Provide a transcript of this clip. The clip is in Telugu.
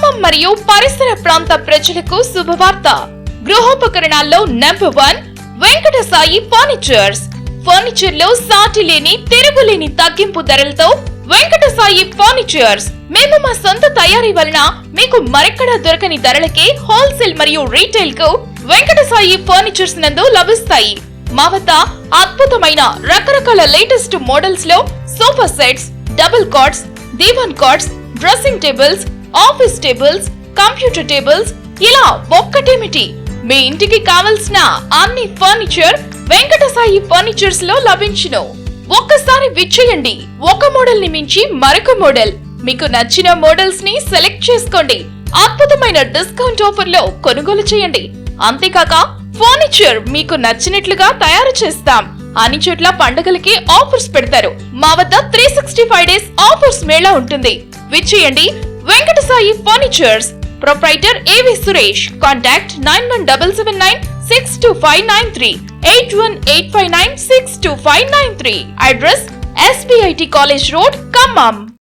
ఖమ్మం మరియు పరిసర ప్రాంత ప్రజలకు శుభవార్త. గృహోపకరణాల్లో number 1 Venkata Sai furnitures. Furniture లో సాటి లేని తిరుగులేని తగ్గింపు ధరలతో వెంకట సాయి ఫర్నిచర్స్. మేము మా సొంత తయారీ వలన మీకు మరెక్కడా దొరకని ధరలకే హోల్సేల్ మరియు రీటైల్ కు వెంకట సాయి ఫర్నిచర్స్ నందు లభిస్తాయి. మా వద్ద అద్భుతమైన రకరకాల లేటెస్ట్ మోడల్స్ లో సోఫా సెట్స్, డబుల్ కాట్స్, దీవాన్ cots, dressing tables, office tables, computer tables, ఇలా ఒక్కటేమిటి మీ ఇంటికి కావలసిన అన్ని ఫర్నిచర్ వెంకట సాయి ఫర్నిచర్స్ లో లభించును. ఒక్కసారి విచ్చేయండి. ఒక మోడల్ ని మించి మరొక మోడల్, మీకు నచ్చిన మోడల్స్ ని సెలెక్ట్ చేసుకోండి. అద్భుతమైన డిస్కౌంట్ ఆఫర్ లో కొనుగోలు చేయండి. అంతేకాక ఫర్నిచర్ మీకు నచ్చినట్లుగా తయారు చేస్తాం. అన్ని చోట్ల పండుగలకి ఆఫర్స్ పెడతారు. మా వద్ద 365 డేస్ ఆఫర్స్ మేళా ఉంటుంది. విచ్చేయండి. వెంకట సాయి ఫర్నిచర్స్. ప్రొప్రైటర్ ఏవి Suresh. Contact 9177962593, 8185962593. Address SBIT college road, Khammam.